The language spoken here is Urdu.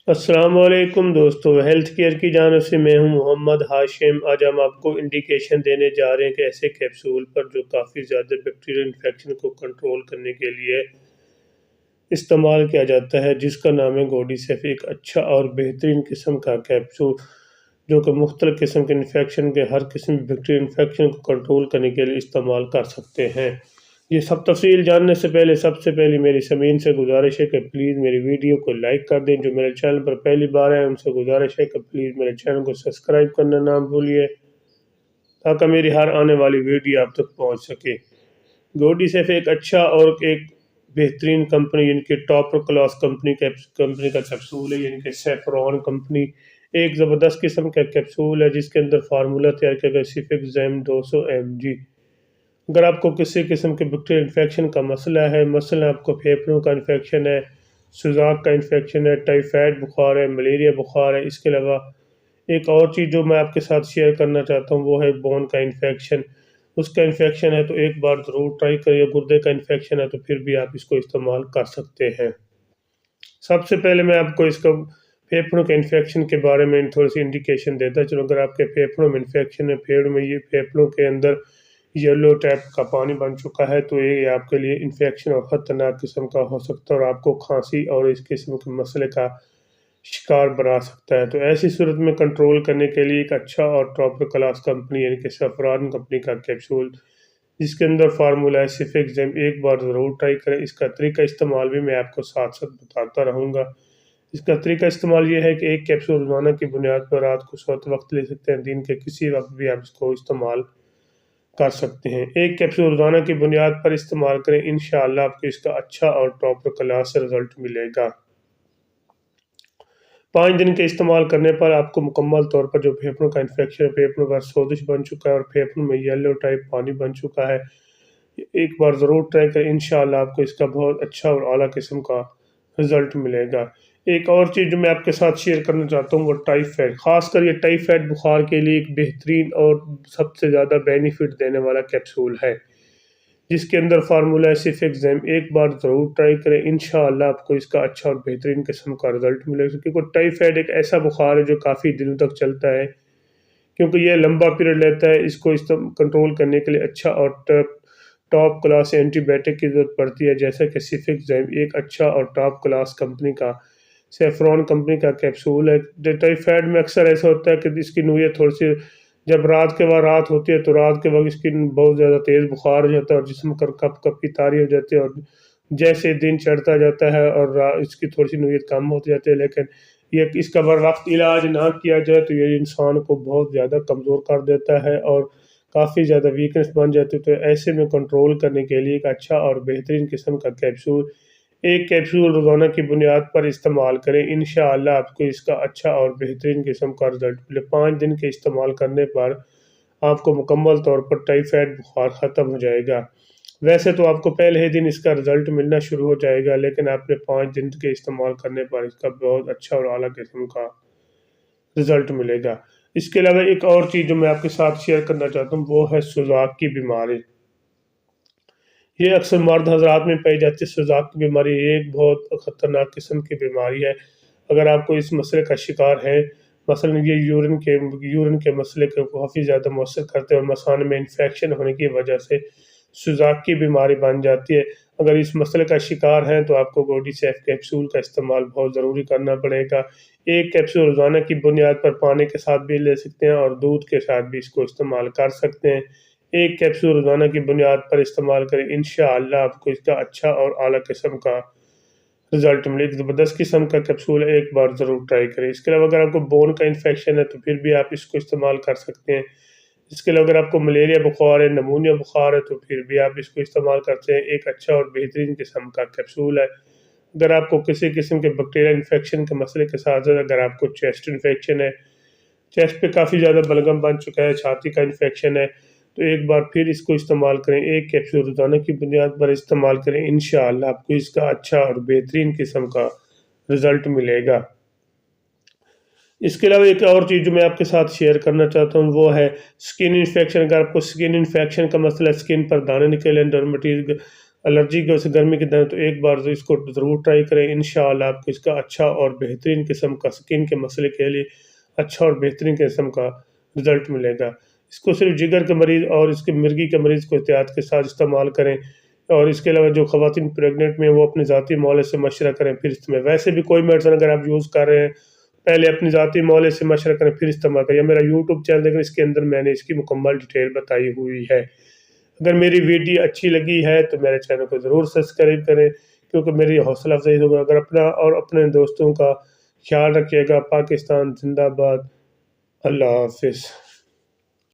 السلام علیکم دوستو، ہیلتھ کیئر کی جانب سے میں ہوں محمد ہاشم۔ آج ہم آپ کو انڈیکیشن دینے جا رہے ہیں کہ ایسے کیپسول پر جو کافی زیادہ بیکٹیریل انفیکشن کو کنٹرول کرنے کے لیے استعمال کیا جاتا ہے، جس کا نام ہے گوڈی سیف۔ ایک اچھا اور بہترین قسم کا کیپسول جو کہ مختلف قسم کے انفیکشن کے ہر قسم بیکٹیریل انفیکشن کو کنٹرول کرنے کے لیے استعمال کر سکتے ہیں۔ یہ سب تفصیل جاننے سے پہلے سب سے پہلی میری سامعین سے گزارش ہے کہ پلیز میری ویڈیو کو لائک کر دیں۔ جو میرے چینل پر پہلی بار ہیں ان سے گزارش ہے کہ پلیز میرے چینل کو سبسکرائب کرنا نہ بھولیے تاکہ میری ہر آنے والی ویڈیو آپ تک پہنچ سکے۔ گوڈی سیف ایک اچھا اور ایک بہترین کمپنی یعنی کہ ٹاپ کلاس کمپنی کا کیپسول ہے، یعنی کہ سیفرون کمپنی ایک زبردست قسم کا کیپسول ہے جس کے اندر فارمولہ تیار کیا گیا سیفک زیم 200 mg۔ اگر آپ کو کسی قسم کے بیکٹیریل انفیکشن کا مسئلہ ہے، مثلا آپ کو پھیپھڑوں کا انفیکشن ہے، سوزاک کا انفیکشن ہے، ٹائیفائڈ بخار ہے، ملیریا بخار ہے، اس کے علاوہ ایک اور چیز جو میں آپ کے ساتھ شیئر کرنا چاہتا ہوں وہ ہے بون کا انفیکشن۔ اس کا انفیکشن ہے تو ایک بار ضرور ٹرائی کریے۔ گردے کا انفیکشن ہے تو پھر بھی آپ اس کو استعمال کر سکتے ہیں۔ سب سے پہلے میں آپ کو اس کا پھیپھڑوں کے انفیکشن کے بارے میں تھوڑی سی انڈیکیشن دیتا چلوں۔ اگر آپ کے پھیپھڑوں میں انفیکشن ہے، پھیپھڑوں کے اندر یلو ٹیپ کا پانی بن چکا ہے تو یہ آپ کے لیے انفیکشن اور خطرناک قسم کا ہو سکتا ہے اور آپ کو کھانسی اور اس قسم کے مسئلے کا شکار بنا سکتا ہے۔ تو ایسی صورت میں کنٹرول کرنے کے لیے ایک اچھا اور ٹاپ کلاس کمپنی یعنی کہ سیفرون کمپنی کا کیپسول جس کے اندر فارمولہ ہے سیفک زیم، ایک بار ضرور ٹرائی کریں۔ اس کا طریقہ استعمال بھی میں آپ کو ساتھ ساتھ بتاتا رہوں گا۔ اس کا طریقہ استعمال یہ ہے کہ ایک کیپسول روزانہ کی بنیاد پر رات کو سوتے وقت لے سکتے ہیں، دن کے کسی وقت بھی آپ اس کو استعمال کر سکتے ہیں۔ ایک کیپسول روزانہ کی بنیاد پر استعمال کریں، انشاءاللہ آپ کو اس کا اچھا اور ٹاپ کلاس رزلٹ ملے گا۔ 5 دن کے استعمال کرنے پر آپ کو مکمل طور پر جو پھیپھڑوں کا انفیکشن ہے، پھیپھڑوں کا سوزش بن چکا ہے اور پھیپھڑوں میں یلو ٹائپ پانی بن چکا ہے، ایک بار ضرور ٹرائی کریں، انشاءاللہ آپ کو اس کا بہت اچھا اور اعلیٰ قسم کا رزلٹ ملے گا۔ ایک اور چیز جو میں آپ کے ساتھ شیئر کرنا چاہتا ہوں وہ ٹائیفائڈ، خاص کر یہ ٹائیفائڈ بخار کے لیے ایک بہترین اور سب سے زیادہ بینیفٹ دینے والا کیپسول ہے جس کے اندر فارمولہ ہے سیفک زیم، ایک بار ضرور ٹرائی کریں، انشاءاللہ آپ کو اس کا اچھا اور بہترین قسم کا رزلٹ ملے گا۔ کیونکہ ٹائیفائڈ ایک ایسا بخار ہے جو کافی دنوں تک چلتا ہے، کیونکہ یہ لمبا پیریڈ لیتا ہے۔ اس کو کنٹرول کرنے کے لیے اچھا اور ٹاپ کلاس اینٹی بائیوٹک کی ضرورت پڑتی ہے، جیسا کہ سیفک زیم ایک اچھا اور ٹاپ کلاس کمپنی کا سیفرون کمپنی کا کیپسول ہے۔ ٹائیفائڈ میں اکثر ایسا ہوتا ہے کہ اس کی نوعیت تھوڑی سی جب رات کے وقت رات ہوتی ہے تو رات کے وقت اس کی بہت زیادہ تیز بخار ہو جاتا ہے اور جسم کا کپ کپ کی تاری ہو جاتی ہے، اور جیسے دن چڑھتا جاتا ہے اور اس کی تھوڑی سی نوعیت کم ہوتی جاتی ہے، لیکن یہ اس کا بر وقت علاج نہ کیا جائے تو یہ انسان کو بہت زیادہ کمزور کر دیتا ہے اور کافی زیادہ ویکنس بن جاتی ہے۔ تو ایسے میں کنٹرول کرنے کے لیے ایک اچھا اور بہترین قسم کا کیپسول، ایک کیپسول روزانہ کی بنیاد پر استعمال کریں، انشاءاللہ آپ کو اس کا اچھا اور بہترین قسم کا رزلٹ ملے۔ 5 دن کے استعمال کرنے پر آپ کو مکمل طور پر ٹائیفائڈ بخار ختم ہو جائے گا۔ ویسے تو آپ کو پہلے ہی دن اس کا رزلٹ ملنا شروع ہو جائے گا، لیکن آپ نے 5 دن کے استعمال کرنے پر اس کا بہت اچھا اور اعلیٰ قسم کا رزلٹ ملے گا۔ اس کے علاوہ ایک اور چیز جو میں آپ کے ساتھ شیئر کرنا چاہتا ہوں وہ ہے سوزاک کی بیماری۔ یہ اکثر مرد حضرات میں پائی جاتی ہے۔ سوزاک کی بیماری ایک بہت خطرناک قسم کی بیماری ہے۔ اگر آپ کو اس مسئلے کا شکار ہے، مثلا یہ یورین کے مسئلے کو کافی زیادہ مؤثر کرتے ہیں اور مثانے میں انفیکشن ہونے کی وجہ سے سوزاک کی بیماری بن جاتی ہے، اگر اس مسئلے کا شکار ہیں تو آپ کو گوڈی سیف کیپسول کا استعمال بہت ضروری کرنا پڑے گا۔ ایک کیپسول روزانہ کی بنیاد پر پانی کے ساتھ بھی لے سکتے ہیں اور دودھ کے ساتھ بھی اس کو استعمال کر سکتے ہیں۔ ایک کیپسول روزانہ کی بنیاد پر استعمال کریں، انشاءاللہ آپ کو اس کا اچھا اور اعلیٰ قسم کا رزلٹ ملے۔ ایک زبردست قسم کا کیپسول ہے، ایک بار ضرور ٹرائی کریں۔ اس کے علاوہ اگر آپ کو بون کا انفیکشن ہے تو پھر بھی آپ اس کو استعمال کر سکتے ہیں۔ اس کے علاوہ اگر آپ کو ملیریا بخار ہے، نمونیا بخار ہے تو پھر بھی آپ اس کو استعمال کرتے ہیں، ایک اچھا اور بہترین قسم کا کیپسول ہے۔ اگر آپ کو کسی قسم کے بیکٹیریل انفیکشن کے مسئلے کے ساتھ اگر آپ کو چیسٹ انفیکشن ہے، چیسٹ پہ کافی زیادہ بلغم بن چکا ہے، چھاتی کا انفیکشن ہے، تو ایک بار پھر اس کو استعمال کریں، ایک کیپسول روزانہ کی بنیاد پر استعمال کریں، انشاءاللہ آپ کو اس کا اچھا اور بہترین قسم کا رزلٹ ملے گا۔ اس کے علاوہ ایک اور چیز جو میں آپ کے ساتھ شیئر کرنا چاہتا ہوں وہ ہے سکن انفیکشن۔ اگر آپ کو سکن انفیکشن کا مسئلہ، سکن پر دانے نکلے، الرجی کی وجہ سے گرمی کے دن تو ایک بار اس کو ضرور ٹرائی کریں، انشاءاللہ آپ کو اس کا اچھا اور بہترین قسم کا سکن کے مسئلے کے لیے اچھا اور بہترین قسم کا رزلٹ ملے گا۔ اس کو صرف جگر کے مریض اور اس کے مرگی کے مریض کو احتیاط کے ساتھ استعمال کریں، اور اس کے علاوہ جو خواتین پریگننٹ میں وہ اپنے ذاتی معالجے سے مشورہ کریں پھر استعمال۔ ویسے بھی کوئی میڈیسن اگر آپ یوز کر رہے ہیں پہلے اپنی ذاتی معالجے سے مشورہ کریں پھر استعمال کریں۔ میرا یوٹیوب چینل دیکھیں، اس کے اندر میں نے اس کی مکمل ڈیٹیل بتائی ہوئی ہے۔ اگر میری ویڈیو اچھی لگی ہے تو میرے چینل کو ضرور سبسکرائب کریں، کیونکہ میری حوصلہ افزائی ہوگا۔ اگر اپنا اور اپنے دوستوں کا خیال رکھیے گا۔ پاکستان زندہ باد۔ اللہ حافظ۔